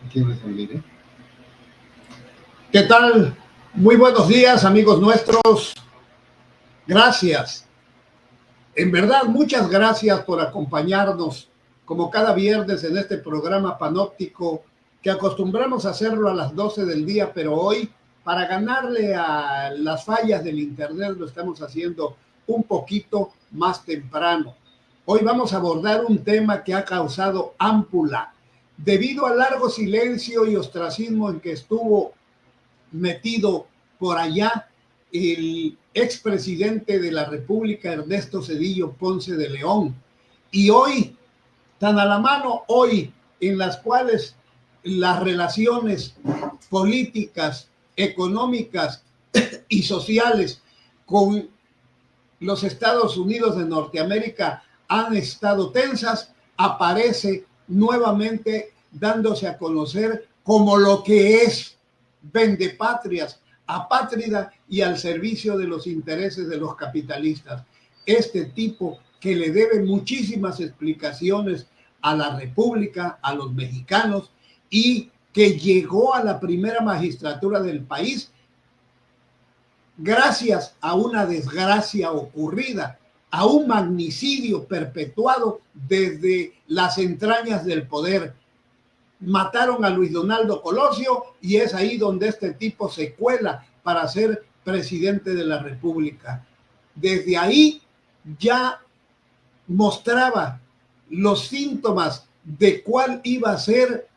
Aquí me olvidé. ¿Qué tal? Muy buenos días, amigos nuestros. Gracias. En verdad, muchas gracias por acompañarnos como cada viernes en este programa panóptico que acostumbramos a hacerlo a las 12 del día, pero hoy, para ganarle a las fallas del internet, lo estamos haciendo un poquito más temprano. Hoy vamos a abordar un tema que ha causado ámpula debido al largo silencio y ostracismo en que estuvo metido por allá el expresidente de la República, Ernesto Zedillo Ponce de León. Y hoy, tan a la mano hoy, en las cuales las relaciones políticas, económicas y sociales con los Estados Unidos de Norteamérica han estado tensas, aparece nuevamente dándose a conocer como lo que es vendepatrias, apátrida y al servicio de los intereses de los capitalistas. Este tipo que le debe muchísimas explicaciones a la República, a los mexicanos, y que llegó a la primera magistratura del país gracias a una desgracia ocurrida, a un magnicidio perpetuado desde las entrañas del poder. Mataron a Luis Donaldo Colosio y es ahí donde este tipo se cuela para ser presidente de la República. Desde ahí ya mostraba los síntomas de cuál iba a ser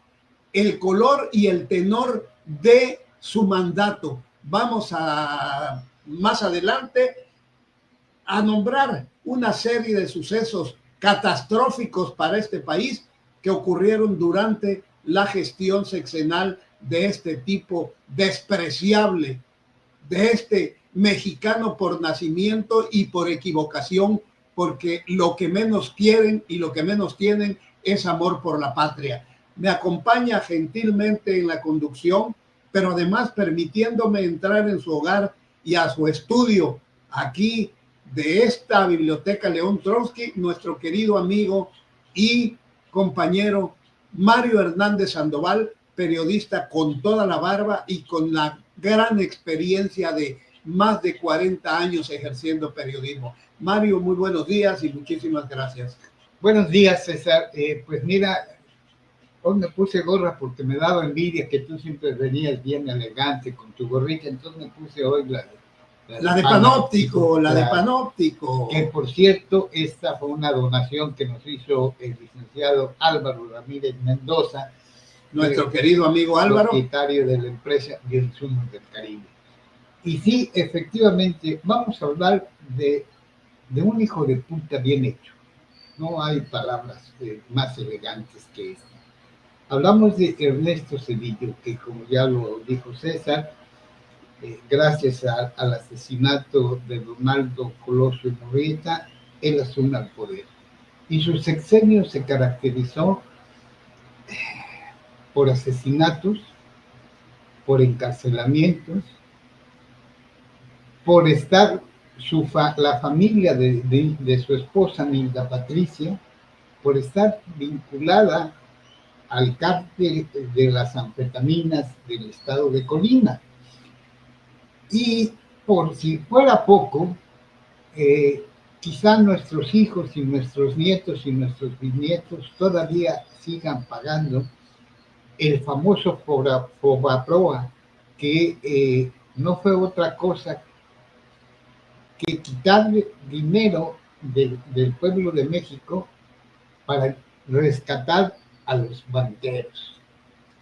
el color y el tenor de su mandato. Vamos a más adelante a nombrar una serie de sucesos catastróficos para este país que ocurrieron durante la gestión sexenal de este tipo despreciable, de este mexicano por nacimiento y por equivocación, porque lo que menos quieren y lo que menos tienen es amor por la patria. Me acompaña gentilmente en la conducción, pero además permitiéndome entrar en su hogar y a su estudio aquí de esta Biblioteca León Trotsky, nuestro querido amigo y compañero Mario Hernández Sandoval, periodista con toda la barba y con la gran experiencia de más de 40 años ejerciendo periodismo. Mario, muy buenos días y muchísimas gracias. Buenos días, César. Pues mira, hoy me puse gorra porque me daba envidia que tú siempre venías bien elegante con tu gorrita, entonces me puse hoy la de Panóptico, la de Panóptico. Que por cierto, esta fue una donación que nos hizo el licenciado Álvaro Ramírez Mendoza, nuestro querido amigo Álvaro, propietario de la empresa Bioinsumos del Caribe. Y sí, efectivamente, vamos a hablar de un hijo de puta bien hecho. No hay palabras más elegantes que esta. Hablamos de Ernesto Zedillo, que como ya lo dijo César, gracias al asesinato de Donaldo Colosio Murrieta, él asume al poder. Y su sexenio se caracterizó por asesinatos, por encarcelamientos, por estar la familia de su esposa, Nilda Patricia, por estar vinculada al cártel de las anfetaminas del estado de Colima. Y por si fuera poco, quizá nuestros hijos y nuestros nietos y nuestros bisnietos todavía sigan pagando el famoso Fobaproa, que no fue otra cosa que quitarle dinero del pueblo de México para rescatar a los banqueros.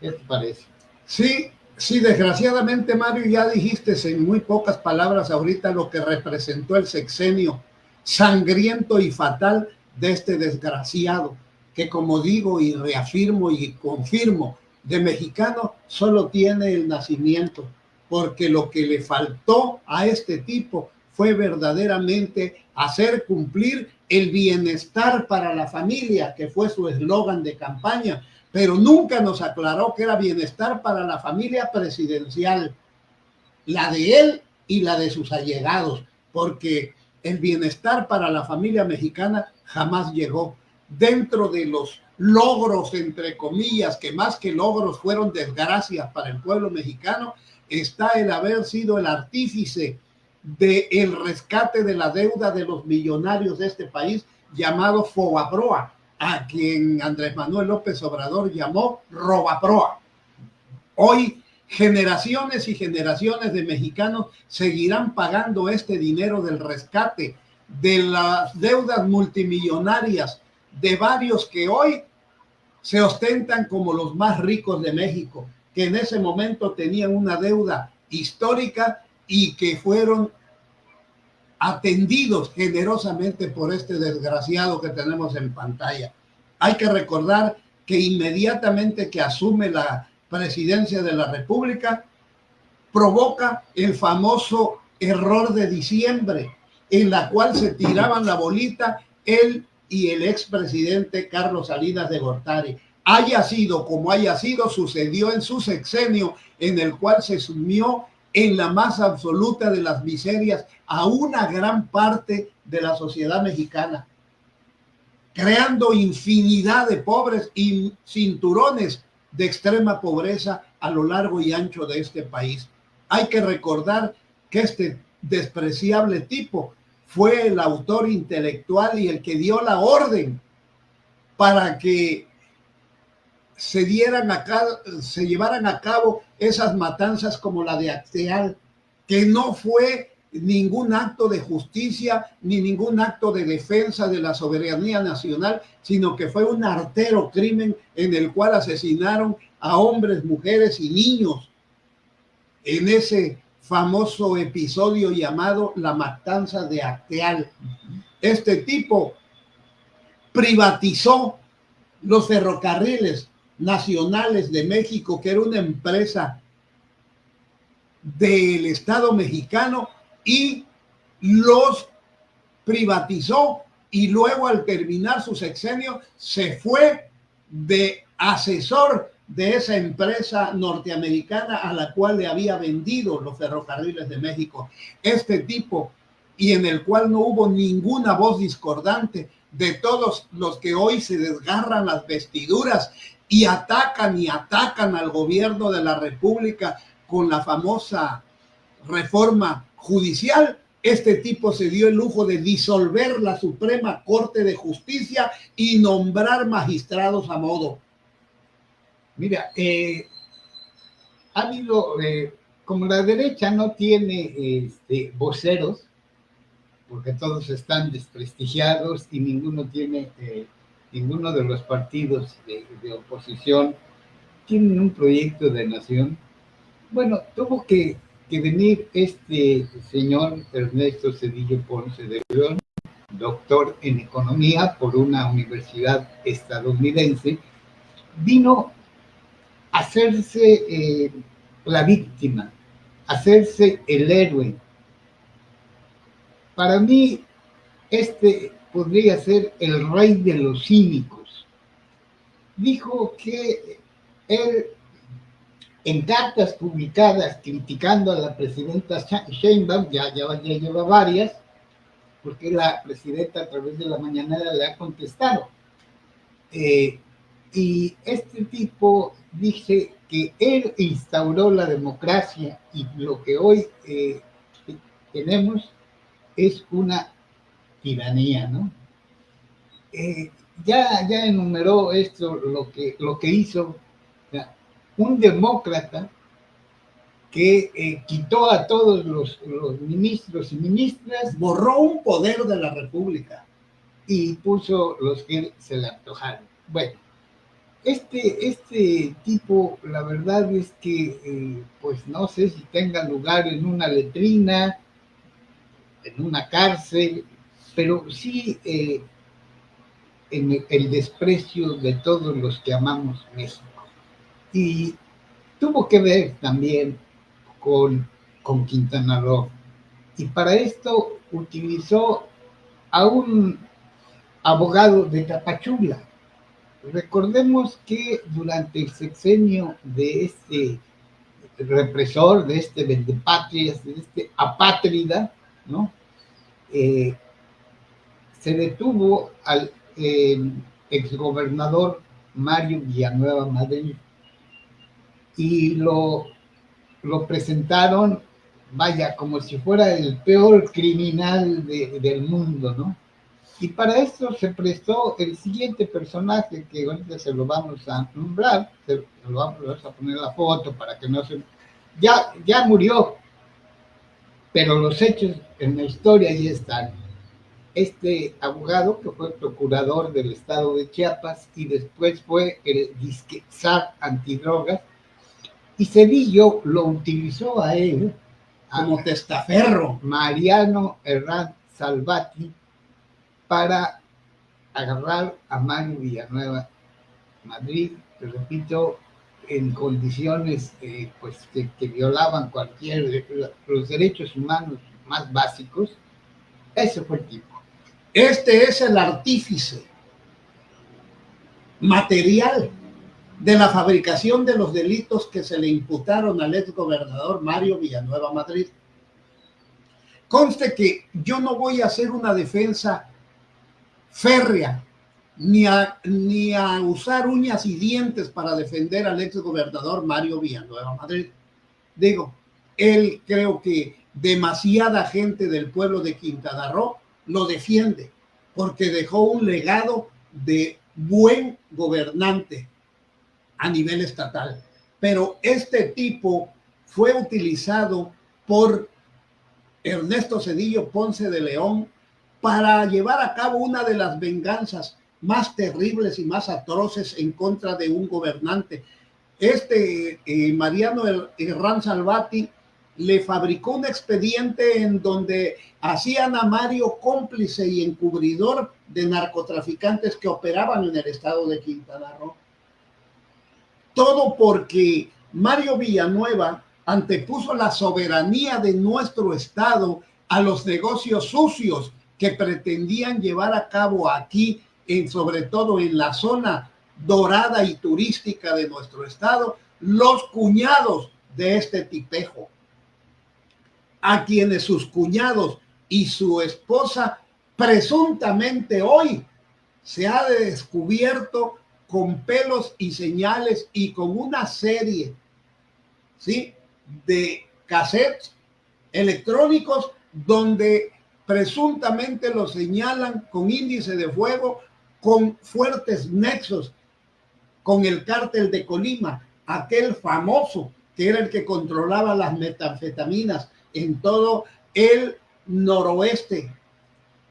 ¿Qué te parece? Sí, desgraciadamente, Mario, ya dijiste en muy pocas palabras ahorita lo que representó el sexenio sangriento y fatal de este desgraciado, que como digo y reafirmo y confirmo, de mexicano solo tiene el nacimiento, porque lo que le faltó a este tipo fue verdaderamente hacer cumplir el bienestar para la familia, que fue su eslogan de campaña, pero nunca nos aclaró que era bienestar para la familia presidencial, la de él y la de sus allegados, porque el bienestar para la familia mexicana jamás llegó. dentro de los logros, entre comillas, que más que logros fueron desgracias para el pueblo mexicano, está el haber sido el artífice del rescate de la deuda de los millonarios de este país, llamado Fobaproa, a quien Andrés Manuel López Obrador llamó Robaproa. Hoy, generaciones y generaciones de mexicanos seguirán pagando este dinero del rescate de las deudas multimillonarias de varios que hoy se ostentan como los más ricos de México, que en ese momento tenían una deuda histórica y que fueron atendidos generosamente por este desgraciado que tenemos en pantalla. Hay que recordar que inmediatamente que asume la presidencia de la República, provoca el famoso error de diciembre, en la cual se tiraban la bolita él y el expresidente Carlos Salinas de Gortari. Haya sido como haya sido, sucedió en su sexenio, en el cual se sumió en la más absoluta de las miserias a una gran parte de la sociedad mexicana, creando infinidad de pobres y cinturones de extrema pobreza a lo largo y ancho de este país. Hay que recordar que este despreciable tipo fue el autor intelectual y el que dio la orden para que se llevaran a cabo esas matanzas como la de Acteal, que no fue ningún acto de justicia ni ningún acto de defensa de la soberanía nacional, sino que fue un artero crimen en el cual asesinaron a hombres, mujeres y niños en ese famoso episodio llamado la matanza de Acteal. Este tipo privatizó los ferrocarriles nacionales de México, que era una empresa del Estado mexicano, y los privatizó, y luego al terminar su sexenio se fue de asesor de esa empresa norteamericana a la cual le había vendido los ferrocarriles de México. Este tipo, y en el cual no hubo ninguna voz discordante de todos los que hoy se desgarran las vestiduras y atacan al gobierno de la República con la famosa reforma judicial. Este tipo se dio el lujo de disolver la Suprema Corte de Justicia y nombrar magistrados a modo. Mira, ha habido, como la derecha no tiene voceros, porque todos están desprestigiados y ninguno de los partidos de oposición tienen un proyecto de nación. Bueno, tuvo que venir este señor Ernesto Zedillo Ponce de León, doctor en economía por una universidad estadounidense, vino a hacerse la víctima, hacerse el héroe. Para mí, podría ser el rey de los cínicos. Dijo que él, en cartas publicadas criticando a la presidenta Sheinbaum, ya lleva varias, porque la presidenta a través de la mañanera le ha contestado. Y este tipo dice que él instauró la democracia y lo que hoy tenemos es una tiranía, ¿no? Ya enumeró esto, lo que hizo un demócrata que quitó a todos los ministros y ministras, borró un poder de la República y puso los que se le antojaron. Bueno, este tipo, la verdad es que pues no sé si tenga lugar en una letrina, en una cárcel, pero sí en el desprecio de todos los que amamos México. Y tuvo que ver también con Quintana Roo. Y para esto utilizó a un abogado de Tapachula. Recordemos que durante el sexenio de este represor, de este vendepatrias, de este apátrida, ¿no? Se detuvo exgobernador Mario Villanueva Madrid, y lo presentaron, vaya, como si fuera el peor criminal del mundo, ¿no? Y para esto se prestó el siguiente personaje, que ahorita se lo vamos a nombrar, se lo vamos a poner la foto para que no se... Ya murió, pero los hechos en la historia ya están. Este abogado que fue procurador del estado de Chiapas y después fue el disque zar antidrogas, y Cedillo lo utilizó a él, como testaferro, Mariano Herrán Salvati, para agarrar a Mario Villanueva Madrid, te repito, en condiciones pues que violaban los derechos humanos más básicos. Ese fue el tipo. Este es el artífice material de la fabricación de los delitos que se le imputaron al exgobernador Mario Villanueva Madrid. Conste que yo no voy a hacer una defensa férrea ni a usar uñas y dientes para defender al exgobernador Mario Villanueva Madrid. Digo, él, creo que demasiada gente del pueblo de Quintana Roo lo defiende porque dejó un legado de buen gobernante a nivel estatal. Pero este tipo fue utilizado por Ernesto Zedillo Ponce de León para llevar a cabo una de las venganzas más terribles y más atroces en contra de un gobernante. Mariano Herrán Salvati le fabricó un expediente en donde hacían a Mario cómplice y encubridor de narcotraficantes que operaban en el estado de Quintana Roo. Todo porque Mario Villanueva antepuso la soberanía de nuestro estado a los negocios sucios que pretendían llevar a cabo aquí, sobre todo en la zona dorada y turística de nuestro estado, los cuñados de este tipejo, a quienes sus cuñados y su esposa presuntamente hoy se ha descubierto con pelos y señales y con una serie, ¿sí?, de cassettes electrónicos donde presuntamente lo señalan con índice de fuego, con fuertes nexos con el cártel de Colima, aquel famoso que era el que controlaba las metanfetaminas en todo el noroeste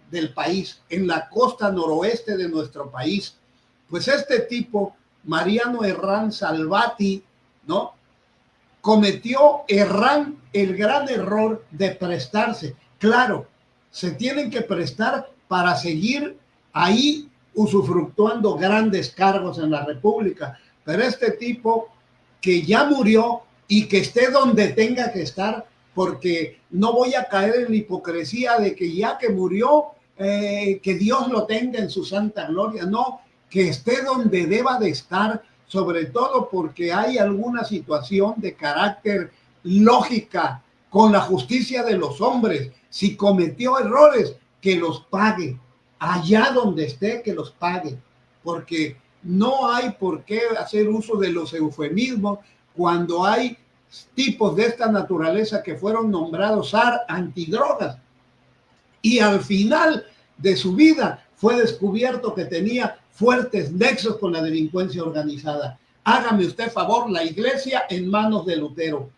del país, en la costa noroeste de nuestro país. Pues este tipo, Mariano Herrán Salvati, ¿no?, cometió el gran error de prestarse. Claro, se tienen que prestar para seguir ahí usufructuando grandes cargos en la República, pero este tipo que ya murió y que esté donde tenga que estar, porque no voy a caer en la hipocresía de que ya que murió, que Dios lo tenga en su santa gloria. No, que esté donde deba de estar, sobre todo porque hay alguna situación de carácter lógica con la justicia de los hombres. Si cometió errores, que los pague. Allá donde esté, que los pague. Porque no hay por qué hacer uso de los eufemismos cuando hay tipos de esta naturaleza que fueron nombrados zar antidrogas. Y al final de su vida fue descubierto que tenía fuertes nexos con la delincuencia organizada. Hágame usted favor, la iglesia en manos de Lutero.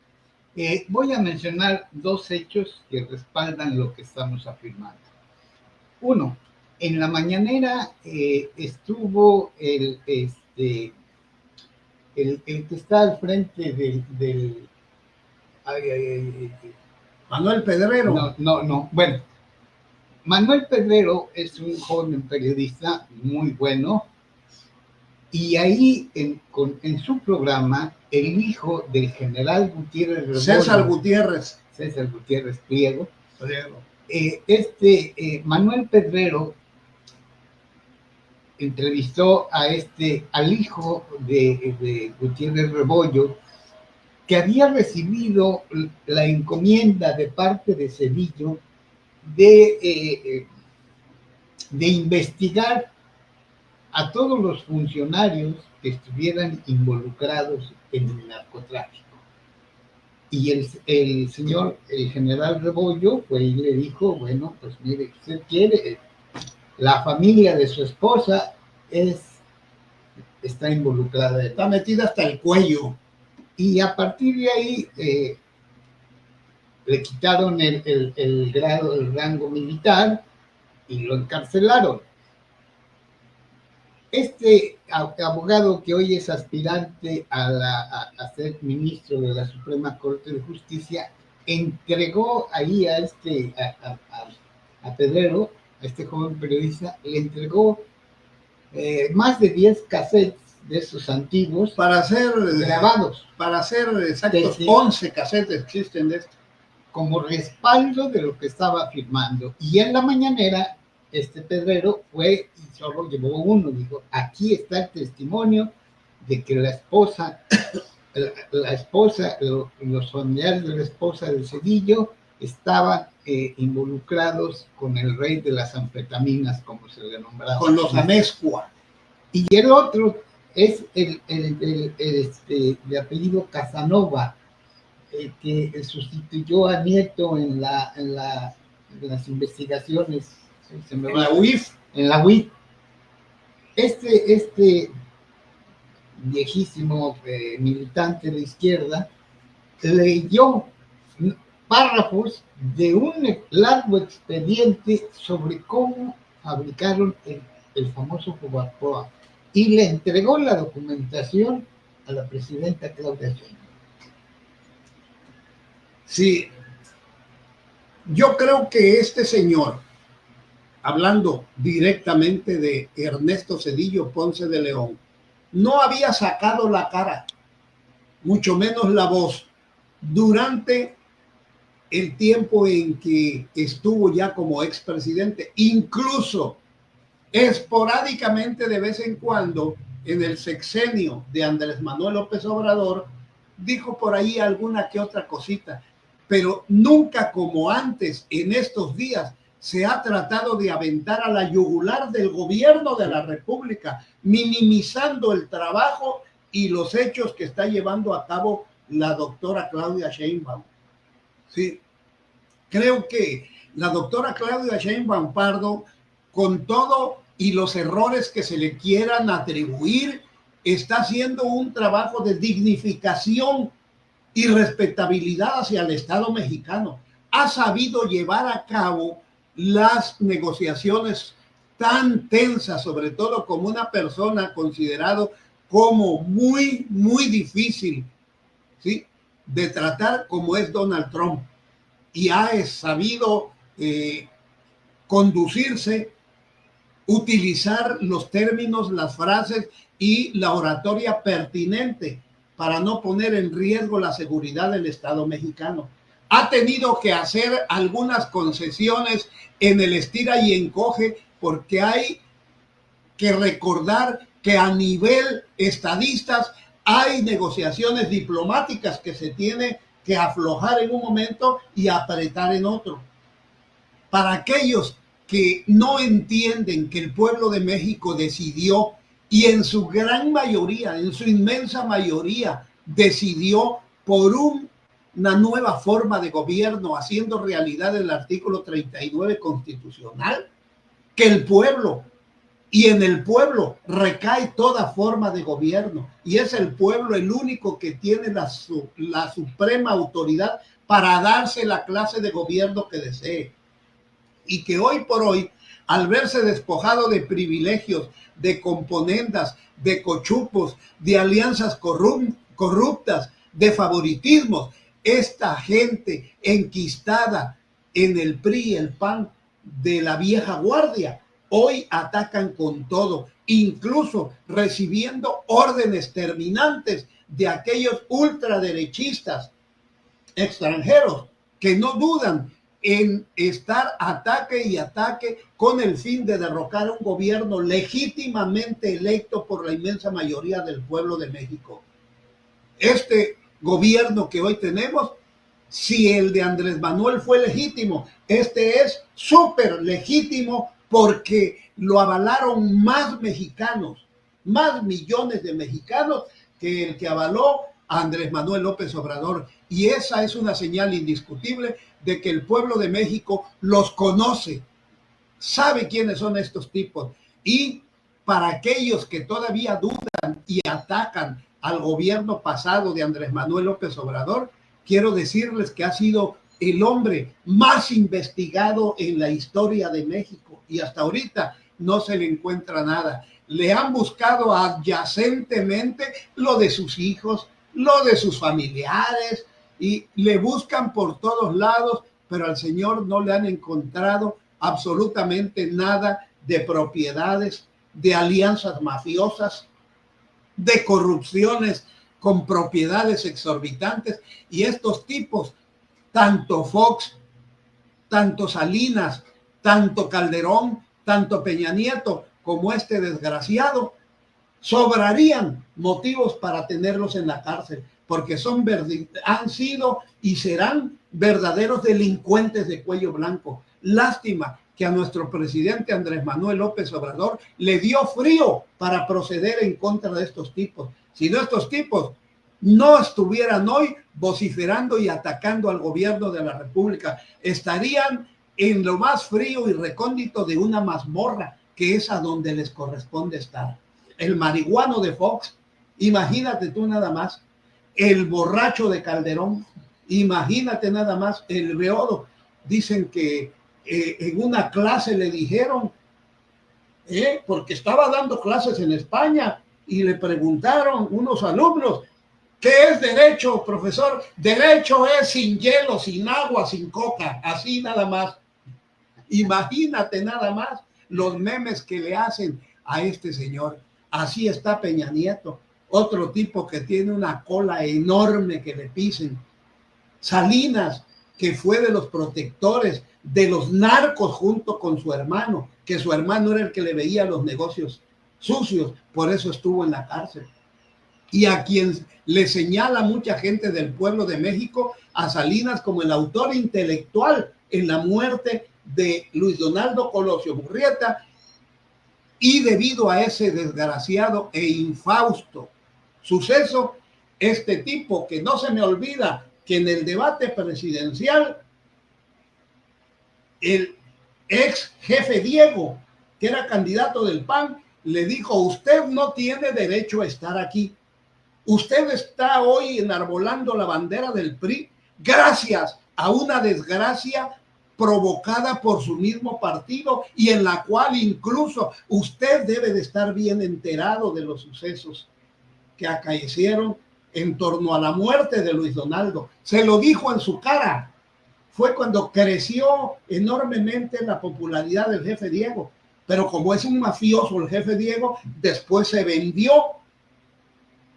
Voy a mencionar dos hechos que respaldan lo que estamos afirmando. Uno, en la mañanera estuvo el que está al frente del Manuel Pedrero. No. Bueno, Manuel Pedrero es un joven periodista muy bueno, y ahí en su programa, el hijo del general Gutiérrez Rebollo, César Gutiérrez Pliego, Manuel Pedrero entrevistó al hijo de Gutiérrez Rebollo, que había recibido la encomienda de parte de Zedillo de investigar a todos los funcionarios que estuvieran involucrados en el narcotráfico. Y el general Rebollo fue y le dijo, bueno, pues mire, usted quiere, la familia de su esposa está involucrada. Está metida hasta el cuello. Y a partir de ahí le quitaron el grado, el rango militar y lo encarcelaron. Este abogado que hoy es aspirante a ser ministro de la Suprema Corte de Justicia entregó ahí a Pedrero, a este joven periodista, le entregó más de 10 cassettes de esos antiguos para ser grabados. Para ser exactos, 11 cassettes existen de esto. Como respaldo de lo que estaba afirmando. Y en la mañanera, Pedrero fue y solo llevó uno. Dijo, aquí está el testimonio de que la esposa, los familiares de la esposa de Zedillo estaban involucrados con el rey de las anfetaminas, como se le nombraba. Con los Amezcua. Y el otro es de apellido Casanova, que sustituyó a Nieto en las investigaciones. En la UIF. En la UIF. Este viejísimo militante de izquierda leyó párrafos de un largo expediente sobre cómo fabricaron el famoso Cobarcoa y le entregó la documentación a la presidenta Claudia Sheinbaum. Sí, yo creo que este señor, hablando directamente de Ernesto Zedillo Ponce de León, no había sacado la cara, mucho menos la voz, durante el tiempo en que estuvo ya como expresidente. Incluso esporádicamente, de vez en cuando, en el sexenio de Andrés Manuel López Obrador, dijo por ahí alguna que otra cosita, pero nunca como antes, en estos días, se ha tratado de aventar a la yugular del gobierno de la República, minimizando el trabajo y los hechos que está llevando a cabo la doctora Claudia Sheinbaum. Sí, creo que la doctora Claudia Sheinbaum Pardo, con todo y los errores que se le quieran atribuir, está haciendo un trabajo de dignificación y respetabilidad hacia el Estado mexicano. Ha sabido llevar a cabo las negociaciones tan tensas, sobre todo como una persona considerado como muy, muy difícil, ¿sí?, de tratar, como es Donald Trump, y ha sabido conducirse, utilizar los términos, las frases y la oratoria pertinente para no poner en riesgo la seguridad del Estado mexicano. Ha tenido que hacer algunas concesiones en el estira y encoge, porque hay que recordar que a nivel estadistas hay negociaciones diplomáticas que se tiene que aflojar en un momento y apretar en otro. Para aquellos que no entienden que el pueblo de México decidió, y en su gran mayoría, en su inmensa mayoría, decidió por una nueva forma de gobierno, haciendo realidad el artículo 39 constitucional, que el pueblo, y en el pueblo recae toda forma de gobierno, y es el pueblo el único que tiene la suprema autoridad para darse la clase de gobierno que desee. Y que hoy por hoy, al verse despojado de privilegios, de componendas, de cochupos, de alianzas corruptas, de favoritismos, esta gente enquistada en el PRI y el PAN de la vieja guardia, hoy atacan con todo, incluso recibiendo órdenes terminantes de aquellos ultraderechistas extranjeros que no dudan en estar ataque y ataque con el fin de derrocar a un gobierno legítimamente electo por la inmensa mayoría del pueblo de México. Este gobierno que hoy tenemos, si el de Andrés Manuel fue legítimo, este es súper legítimo porque lo avalaron más mexicanos, más millones de mexicanos que el que avaló a Andrés Manuel López Obrador. Y esa es una señal indiscutible de que el pueblo de México los conoce, sabe quiénes son estos tipos. Y para aquellos que todavía dudan y atacan al gobierno pasado de Andrés Manuel López Obrador, quiero decirles que ha sido el hombre más investigado en la historia de México y hasta ahorita no se le encuentra nada. Le han buscado adyacentemente lo de sus hijos, lo de sus familiares, y le buscan por todos lados, pero al señor no le han encontrado absolutamente nada de propiedades, de alianzas mafiosas, de corrupciones con propiedades exorbitantes. Y estos tipos, tanto Fox, tanto Salinas, tanto Calderón, tanto Peña Nieto, como este desgraciado, sobrarían motivos para tenerlos en la cárcel, porque han sido y serán verdaderos delincuentes de cuello blanco. Lástima que a nuestro presidente Andrés Manuel López Obrador le dio frío para proceder en contra de estos tipos. Si no, estos tipos no estuvieran hoy vociferando y atacando al gobierno de la República, estarían en lo más frío y recóndito de una mazmorra, que es a donde les corresponde estar. El marihuano de Fox, imagínate tú nada más, el borracho de Calderón, imagínate nada más, el beodo. Dicen que en una clase le dijeron, porque estaba dando clases en España, y le preguntaron unos alumnos, ¿qué es derecho, profesor? Derecho es sin hielo, sin agua, sin coca, así nada más. Imagínate nada más los memes que le hacen a este señor. Así está Peña Nieto, otro tipo que tiene una cola enorme que le pisen. Salinas, que fue de los protectores de los narcos junto con su hermano, que su hermano era el que le veía los negocios sucios, por eso estuvo en la cárcel. Y a quien le señala mucha gente del pueblo de México, a Salinas como el autor intelectual en la muerte de Luis Donaldo Colosio Murrieta, y debido a ese desgraciado e infausto suceso, este tipo, que no se me olvida que en el debate presidencial, el ex jefe Diego, que era candidato del PAN, le dijo: usted no tiene derecho a estar aquí. Usted está hoy enarbolando la bandera del PRI gracias a una desgracia provocada por su mismo partido, y en la cual incluso usted debe de estar bien enterado de los sucesos que acaecieron en torno a la muerte de Luis Donaldo. Se lo dijo en su cara. Fue cuando creció enormemente la popularidad del jefe Diego, pero como es un mafioso el jefe Diego, después se vendió,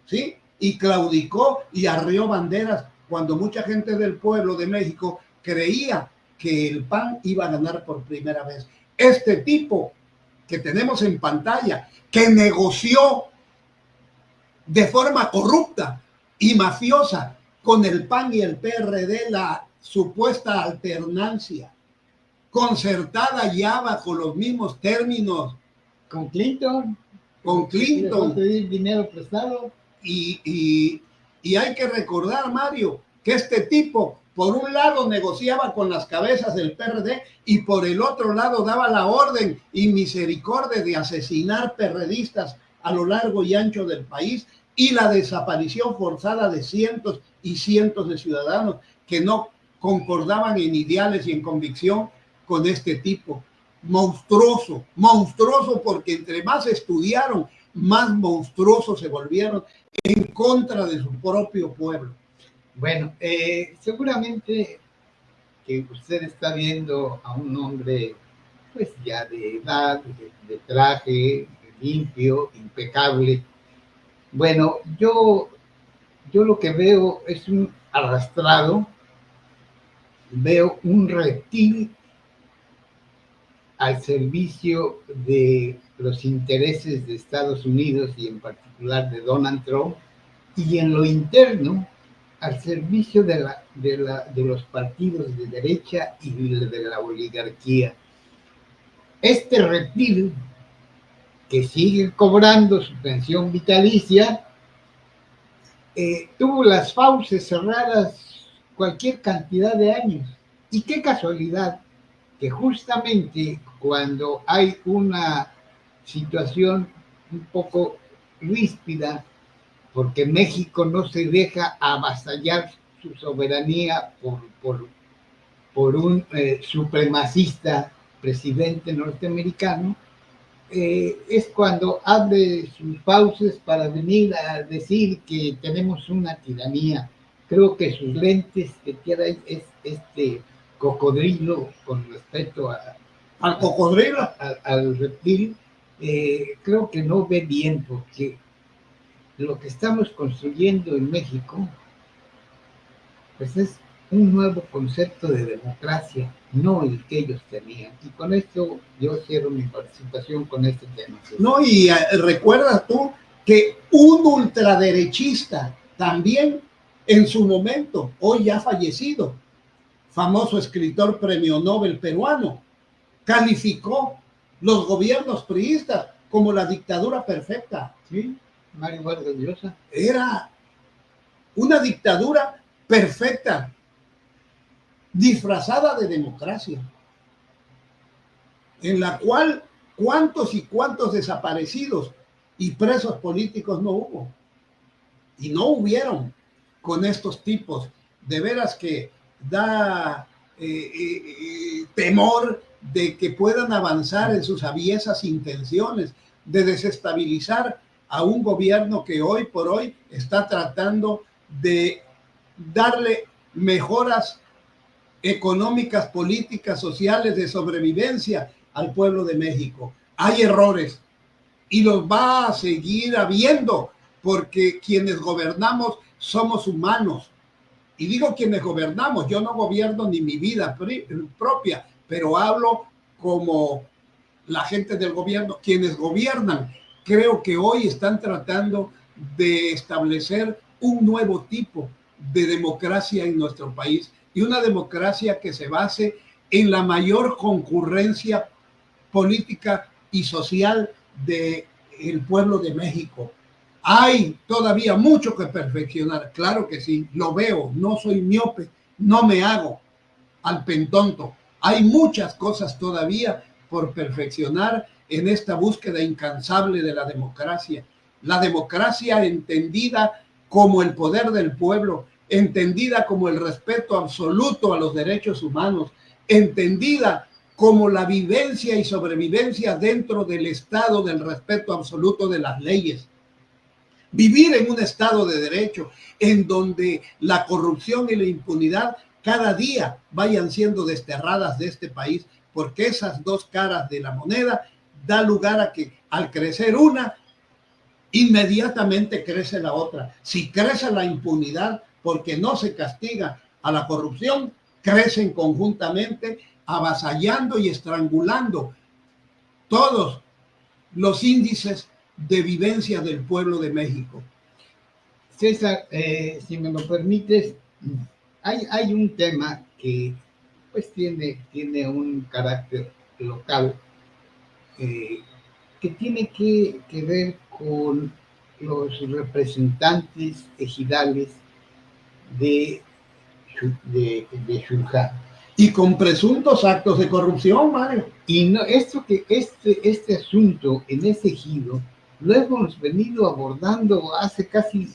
¿sí? Y claudicó y arrió banderas cuando mucha gente del pueblo de México creía que el PAN iba a ganar por primera vez. Este tipo que tenemos en pantalla, que negoció de forma corrupta y mafiosa con el PAN y el PRD la supuesta alternancia concertada ya bajo los mismos términos Con Clinton. con Clinton. Pedir dinero prestado. Y hay que recordar, Mario, que este tipo, por un lado, negociaba con las cabezas del PRD y por el otro lado daba la orden y misericordia de asesinar perredistas a lo largo y ancho del país, y la desaparición forzada de cientos y cientos de ciudadanos que no concordaban en ideales y en convicción con este tipo. Monstruoso, monstruoso, porque entre más estudiaron, más monstruosos se volvieron en contra de su propio pueblo. Bueno, seguramente que usted está viendo a un hombre pues ya de edad, de traje, limpio, impecable. Bueno, yo lo que veo es un arrastrado, veo un reptil al servicio de los intereses de Estados Unidos y en particular de Donald Trump, y en lo interno al servicio de los partidos de derecha y de la oligarquía. este reptil que sigue cobrando su pensión vitalicia, tuvo las fauces cerradas cualquier cantidad de años. Y qué casualidad que justamente cuando hay una situación un poco ríspida, porque México no se deja avasallar su soberanía por un supremacista presidente norteamericano, es cuando abre sus fauces para venir a decir que tenemos una tiranía. Creo que sus lentes que queda es este cocodrilo con respecto al cocodrilo, al reptil. Creo que no ve bien, porque lo que estamos construyendo en México pues es un nuevo concepto de democracia, no el que ellos tenían. Y con esto yo cierro mi participación con este tema. No, y recuerdas tú que un ultraderechista también en su momento, hoy ya fallecido, famoso escritor premio Nobel peruano, calificó los gobiernos priistas como la dictadura perfecta. Sí, Mario Vargas Llosa. Era una dictadura perfecta, disfrazada de democracia, en la cual cuántos y cuántos desaparecidos y presos políticos no hubo. Y no hubieron con estos tipos. De veras que da temor de que puedan avanzar en sus aviesas intenciones de desestabilizar a un gobierno que hoy por hoy está tratando de darle mejoras económicas, políticas, sociales, de sobrevivencia al pueblo de México. Hay errores y los va a seguir habiendo, porque quienes gobernamos somos humanos. Y digo quienes gobernamos, yo no gobierno ni mi vida propia, pero hablo como la gente del gobierno, quienes gobiernan. Creo que hoy están tratando de establecer un nuevo tipo de democracia en nuestro país, y una democracia que se base en la mayor concurrencia política y social del pueblo de México. Hay todavía mucho que perfeccionar, claro que sí, lo veo, no soy miope, no me hago al pentonto. Hay muchas cosas todavía por perfeccionar en esta búsqueda incansable de la democracia. La democracia entendida como el poder del pueblo, entendida como el respeto absoluto a los derechos humanos, entendida como la vivencia y sobrevivencia dentro del Estado del respeto absoluto de las leyes. Vivir en un Estado de derecho en donde la corrupción y la impunidad cada día vayan siendo desterradas de este país, porque esas dos caras de la moneda da lugar a que al crecer una, inmediatamente crece la otra. Si crece la impunidad porque no se castiga a la corrupción, crecen conjuntamente, avasallando y estrangulando todos los índices de vivencia del pueblo de México. César, si me lo permites, hay un tema que pues tiene un carácter local, que tiene que ver con los representantes ejidales de Xujá. Y con presuntos actos de corrupción, Mario. Y no, este asunto en ese ejido lo hemos venido abordando hace casi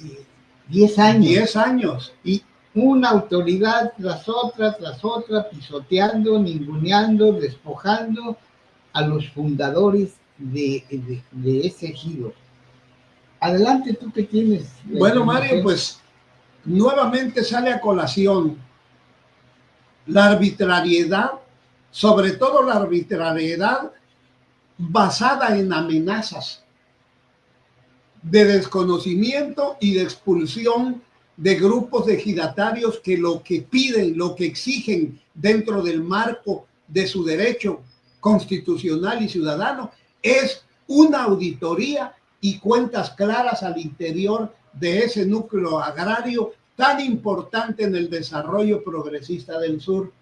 10 años. 10 años. Y una autoridad tras otra, pisoteando, ninguneando, despojando a los fundadores de ese ejido. Adelante, tú que tienes. Bueno, Mario, pues nuevamente sale a colación la arbitrariedad, sobre todo la arbitrariedad basada en amenazas de desconocimiento y de expulsión de grupos de ejidatarios que lo que piden, lo que exigen dentro del marco de su derecho constitucional y ciudadano es una auditoría y cuentas claras al interior de ese núcleo agrario tan importante en el desarrollo progresista del sur.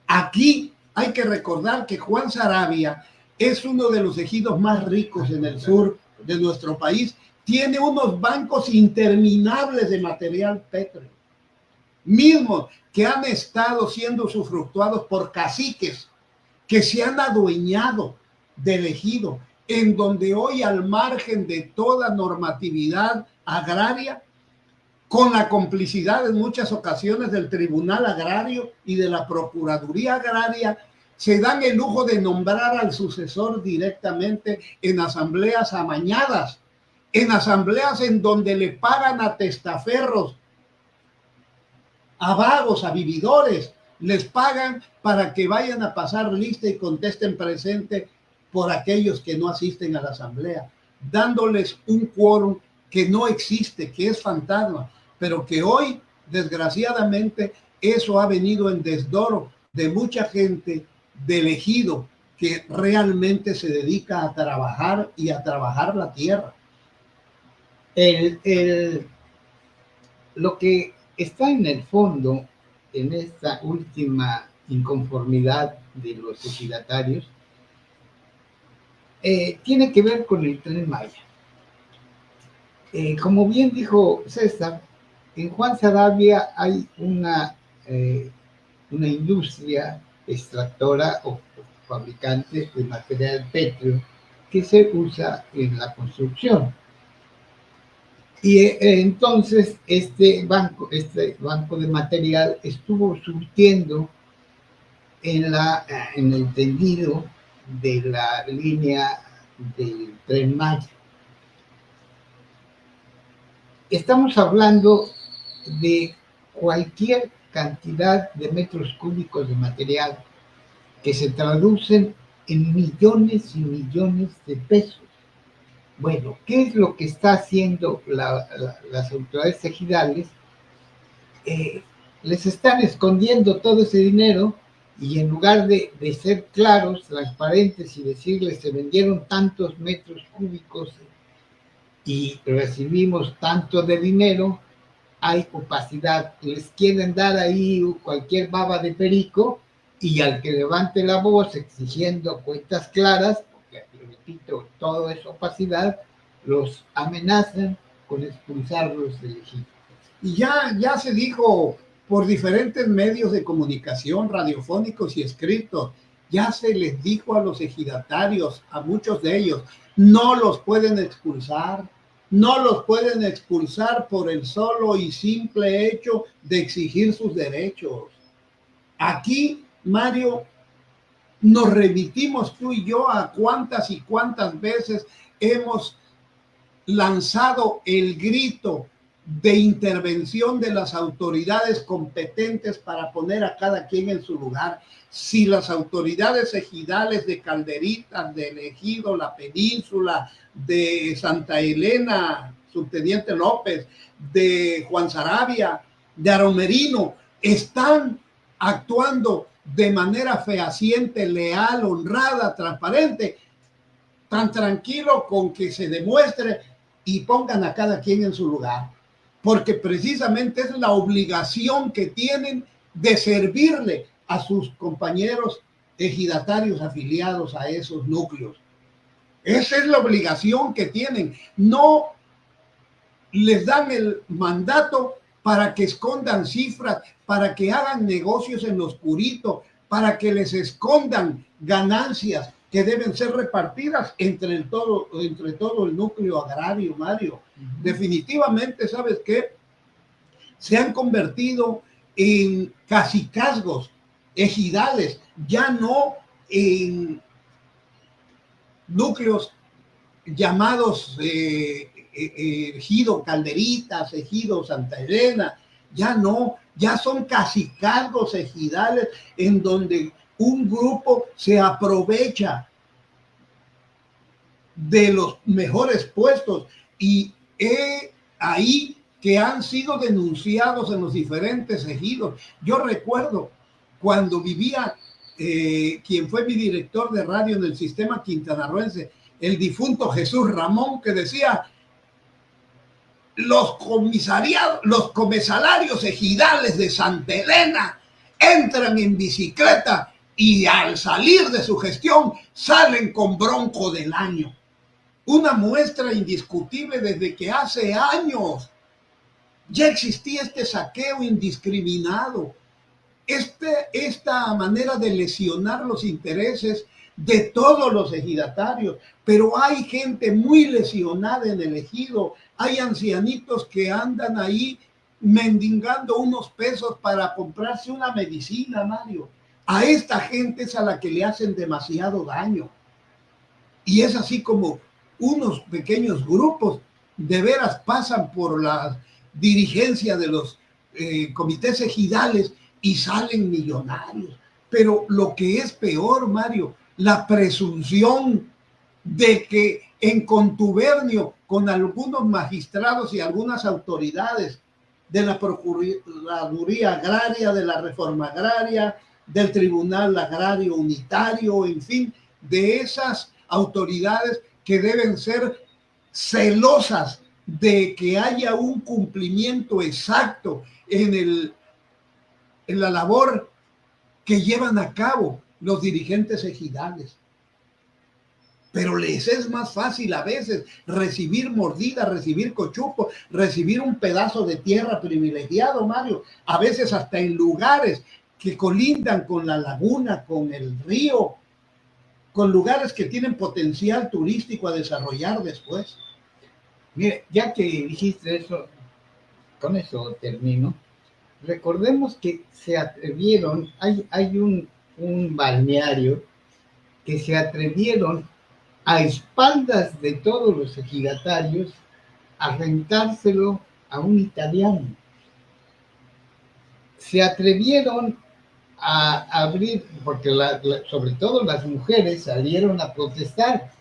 Aquí hay que recordar que Juan Saravia es uno de los ejidos más ricos en el sur de nuestro país. Tiene unos bancos interminables de material pétreo, mismos que han estado siendo usufructuados por caciques que se han adueñado del ejido, en donde hoy, al margen de toda normatividad agraria, con la complicidad en muchas ocasiones del Tribunal Agrario y de la Procuraduría Agraria, se dan el lujo de nombrar al sucesor directamente en asambleas amañadas, en asambleas en donde le pagan a testaferros, a vagos, a vividores, les pagan para que vayan a pasar lista y contesten presente por aquellos que no asisten a la asamblea, dándoles un quórum que no existe, que es fantasma, pero que hoy, desgraciadamente, eso ha venido en desdoro de mucha gente del ejido que realmente se dedica a trabajar y a trabajar la tierra. Lo que está en el fondo, en esta última inconformidad de los ejidatarios, tiene que ver con el Tren Maya. Como bien dijo César, en Juan Saravia hay una industria extractora o fabricante de material pétreo que se usa en la construcción. Y entonces este banco de material estuvo surtiendo en el tendido de la línea del Tren Maya. Estamos hablando de cualquier cantidad de metros cúbicos de material que se traducen en millones y millones de pesos. Bueno, ¿qué es lo que está haciendo las autoridades ejidales? Les están escondiendo todo ese dinero y en lugar de ser claros, transparentes y decirles se vendieron tantos metros cúbicos y recibimos tanto de dinero, hay opacidad. Les quieren dar ahí cualquier baba de perico y al que levante la voz exigiendo cuentas claras, repito, todo es opacidad, los amenazan con expulsarlos del ejido. Y ya se dijo por diferentes medios de comunicación, radiofónicos y escritos, ya se les dijo a los ejidatarios, a muchos de ellos, no los pueden expulsar, no los pueden expulsar por el solo y simple hecho de exigir sus derechos. Aquí, Mario, nos remitimos tú y yo a cuántas y cuántas veces hemos lanzado el grito de intervención de las autoridades competentes para poner a cada quien en su lugar. Si las autoridades ejidales de Calderitas, del Ejido, la Península, de Santa Elena, Subteniente López, de Juan Saravia, de Aromerino, están actuando de manera fehaciente, leal, honrada, transparente, tan tranquilo con que se demuestre y pongan a cada quien en su lugar, porque precisamente es la obligación que tienen de servirle a sus compañeros ejidatarios afiliados a esos núcleos. Esa es la obligación que tienen. No les dan el mandato para que escondan cifras, para que hagan negocios en lo oscurito, para que les escondan ganancias que deben ser repartidas entre todo el núcleo agrario, Mario. Definitivamente, ¿sabes qué? Se han convertido en cacicazgos ejidales, ya no en núcleos llamados Ejido Calderitas, Ejido Santa Elena, ya no, ya son cacicazgos ejidales en donde un grupo se aprovecha de los mejores puestos y ahí que han sido denunciados en los diferentes ejidos. Yo recuerdo cuando vivía quien fue mi director de radio en el sistema quintanarroense, el difunto Jesús Ramón, que decía: los comisalarios ejidales de Santa Elena entran en bicicleta y al salir de su gestión salen con Bronco del Año. Una muestra indiscutible desde que hace años ya existía este saqueo indiscriminado, esta manera de lesionar los intereses de todos los ejidatarios, pero hay gente muy lesionada en el ejido, hay ancianitos que andan ahí mendigando unos pesos para comprarse una medicina, Mario. A esta gente es a la que le hacen demasiado daño. Y es así como unos pequeños grupos de veras pasan por la dirigencia de los comités ejidales y salen millonarios. Pero lo que es peor, Mario, la presunción de que en contubernio con algunos magistrados y algunas autoridades de la Procuraduría Agraria, de la Reforma Agraria, del Tribunal Agrario Unitario, en fin, de esas autoridades que deben ser celosas de que haya un cumplimiento exacto en la labor que llevan a cabo los dirigentes ejidales. Pero les es más fácil a veces recibir mordidas, recibir cochupos, recibir un pedazo de tierra privilegiado, Mario, a veces hasta en lugares que colindan con la laguna, con el río, con lugares que tienen potencial turístico a desarrollar después. Mire, ya que dijiste eso, con eso termino. Recordemos que se atrevieron, hay un balneario que se atrevieron a espaldas de todos los ejidatarios a rentárselo a un italiano. Se atrevieron a abrir, porque sobre todo las mujeres salieron a protestar,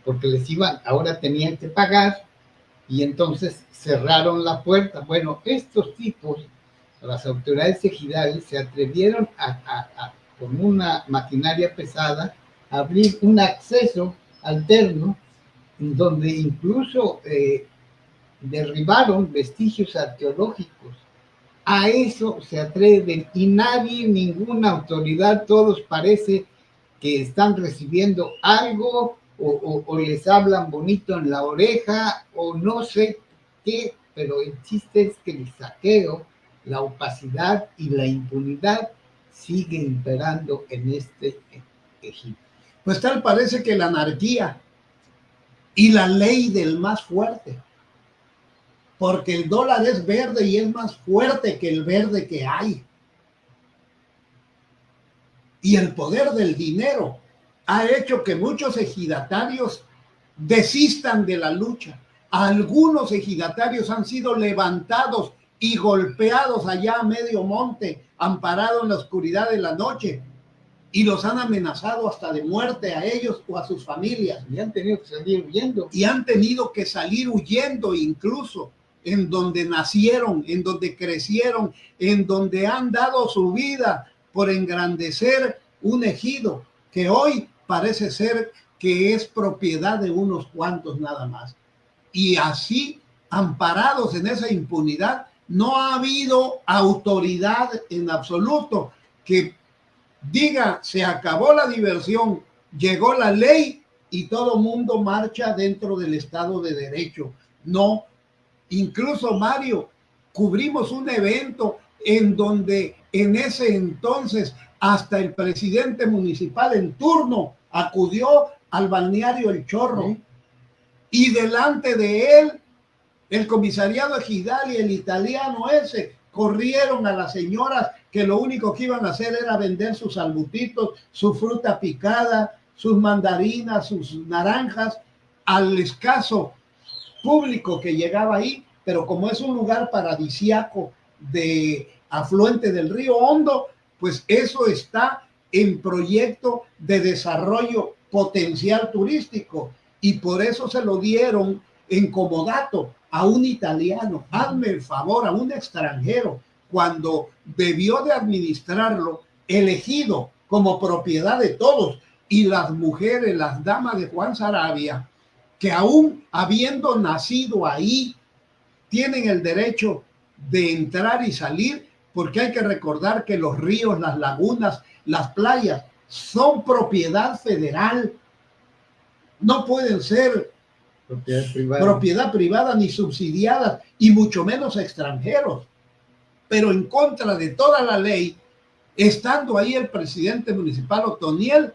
porque ahora tenían que pagar, y entonces cerraron la puerta. Bueno, estos tipos, las autoridades ejidales, se atrevieron con una maquinaria pesada, a abrir un acceso alterno, donde incluso derribaron vestigios arqueológicos. A eso se atreven y nadie, ninguna autoridad, todos parece que están recibiendo algo o les hablan bonito en la oreja o no sé qué, pero el chiste es que el saqueo, la opacidad y la impunidad sigue imperando en este ejido. Pues tal parece que la anarquía y la ley del más fuerte, porque el dólar es verde y es más fuerte que el verde que hay. Y el poder del dinero ha hecho que muchos ejidatarios desistan de la lucha. Algunos ejidatarios han sido levantados y golpeados allá a medio monte, amparados en la oscuridad de la noche, y los han amenazado hasta de muerte a ellos o a sus familias. Y han tenido que salir huyendo. Y han tenido que salir huyendo incluso en donde nacieron, en donde crecieron, en donde han dado su vida por engrandecer un ejido que hoy parece ser que es propiedad de unos cuantos nada más. Y así, amparados en esa impunidad, no ha habido autoridad en absoluto que diga, se acabó la diversión, llegó la ley y todo mundo marcha dentro del Estado de Derecho. No, incluso, Mario, cubrimos un evento en donde en ese entonces hasta el presidente municipal en turno acudió al balneario El Chorro. ¿Sí? Y delante de él, el comisariado ejidal y el italiano ese corrieron a las señoras que lo único que iban a hacer era vender sus albutitos, su fruta picada, sus mandarinas, sus naranjas, al escaso público que llegaba ahí, pero como es un lugar paradisiaco de afluente del río Hondo, pues eso está en proyecto de desarrollo potencial turístico y por eso se lo dieron en comodato a un italiano. Hazme el favor, a un extranjero, cuando debió de administrarlo elegido como propiedad de todos, y las mujeres, las damas de Juan Saravia, que aún habiendo nacido ahí, tienen el derecho de entrar y salir, porque hay que recordar que los ríos, las lagunas, las playas son propiedad federal. No pueden ser propiedad privada ni subsidiadas, y mucho menos extranjeros. Pero en contra de toda la ley, estando ahí el presidente municipal Otoniel,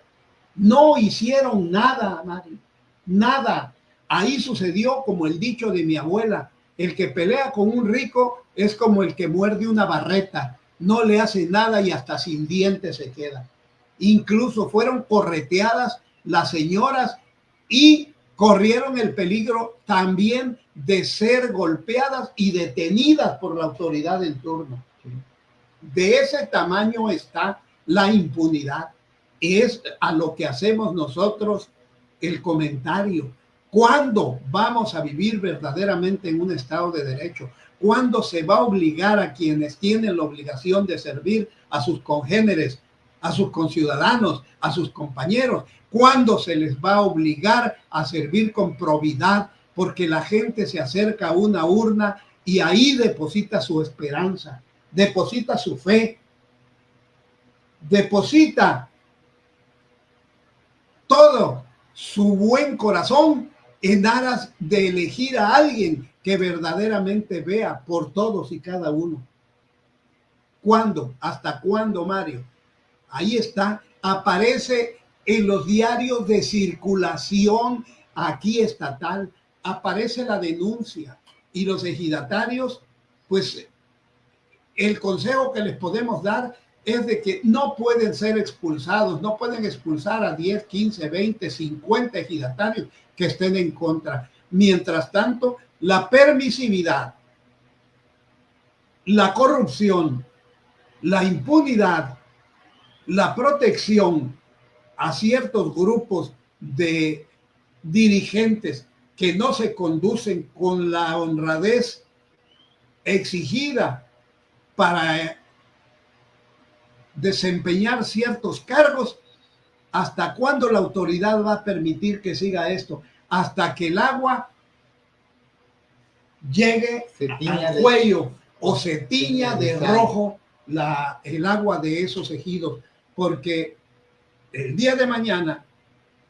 no hicieron nada, Mario, nada. Ahí sucedió como el dicho de mi abuela: el que pelea con un rico es como el que muerde una barreta, no le hace nada y hasta sin dientes se queda. Incluso fueron correteadas las señoras y corrieron el peligro también de ser golpeadas y detenidas por la autoridad en turno. De ese tamaño está la impunidad. Es a lo que hacemos nosotros el comentario. ¿Cuándo vamos a vivir verdaderamente en un Estado de Derecho? ¿Cuándo se va a obligar a quienes tienen la obligación de servir a sus congéneres, a sus conciudadanos, a sus compañeros? ¿Cuándo se les va a obligar a servir con probidad? Porque la gente se acerca a una urna y ahí deposita su esperanza, deposita su fe, deposita todo su buen corazón en aras de elegir a alguien que verdaderamente vea por todos y cada uno. ¿Cuándo? ¿Hasta cuándo, Mario? Ahí está, aparece en los diarios de circulación aquí estatal, aparece la denuncia, y los ejidatarios, pues el consejo que les podemos dar es de que no pueden ser expulsados, no pueden expulsar a 10, 15, 20, 50 ejidatarios que estén en contra. Mientras tanto, la permisividad, la corrupción, la impunidad, la protección a ciertos grupos de dirigentes que no se conducen con la honradez exigida para desempeñar ciertos cargos. ¿Hasta cuándo la autoridad va a permitir que siga esto? Hasta que el agua llegue al cuello o se tiña de rojo el agua de esos ejidos, porque el día de mañana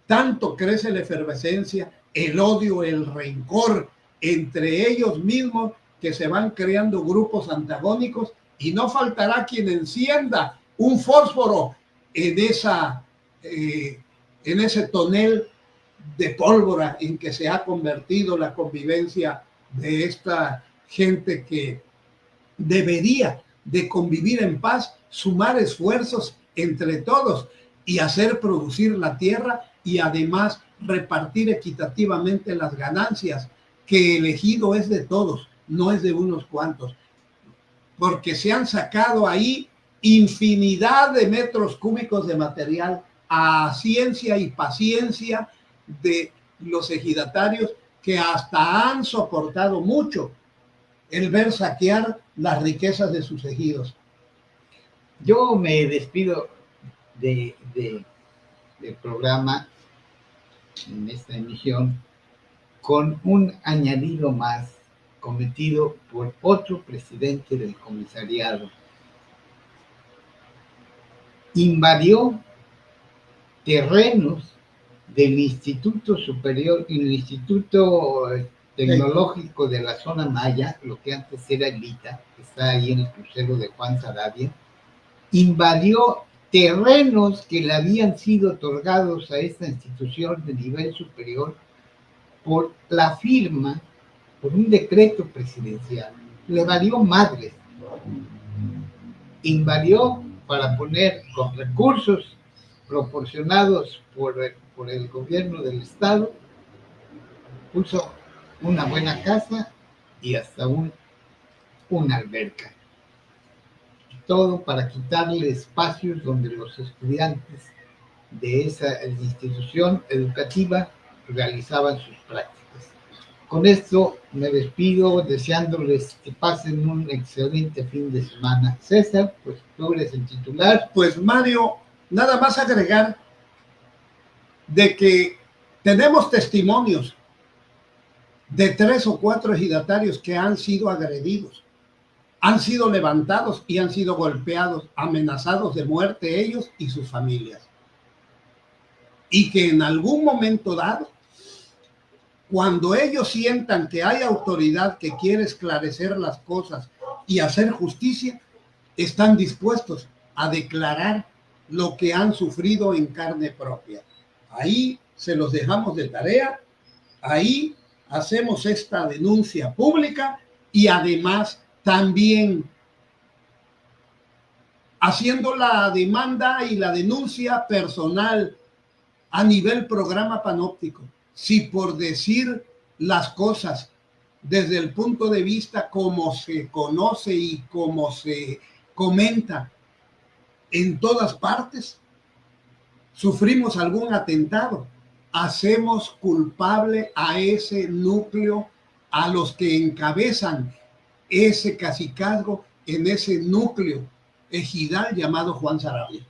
tanto crece la efervescencia, el odio, el rencor entre ellos mismos, que se van creando grupos antagónicos, y no faltará quien encienda un fósforo en ese tonel de pólvora en que se ha convertido la convivencia de esta gente que debería de convivir en paz, sumar esfuerzos entre todos y hacer producir la tierra, y además repartir equitativamente las ganancias, que el ejido es de todos, no es de unos cuantos, porque se han sacado ahí infinidad de metros cúbicos de material a ciencia y paciencia de los ejidatarios, que hasta han soportado mucho el ver saquear las riquezas de sus ejidos. Yo me despido del programa en esta emisión con un añadido más cometido por otro presidente del comisariado. Invadió terrenos del Instituto Superior y el Instituto Tecnológico de la Zona Maya, lo que antes era el ITA, que está ahí en el crucero de Juan Sarabia. Invadió terrenos que le habían sido otorgados a esta institución de nivel superior por la firma, por un decreto presidencial. Le valió madres. Invadió para poner con recursos proporcionados por el gobierno del estado, puso una buena casa y hasta una alberca. Todo para quitarle espacios donde los estudiantes de esa institución educativa realizaban sus prácticas. Con esto me despido deseándoles que pasen un excelente fin de semana. César, pues tú eres el titular. Pues Mario, nada más agregar de que tenemos testimonios de 3 o 4 ejidatarios que han sido agredidos. han sido levantados y han sido golpeados, amenazados de muerte ellos y sus familias. Y que en algún momento dado, cuando ellos sientan que hay autoridad que quiere esclarecer las cosas y hacer justicia, están dispuestos a declarar lo que han sufrido en carne propia. Ahí se los dejamos de tarea, ahí hacemos esta denuncia pública y además también haciendo la demanda y la denuncia personal a nivel programa panóptico. Si por decir las cosas desde el punto de vista como se conoce y como se comenta en todas partes, sufrimos algún atentado, hacemos culpable a ese núcleo, a los que encabezan ese cacicazgo en ese núcleo ejidal llamado Juan Saravia.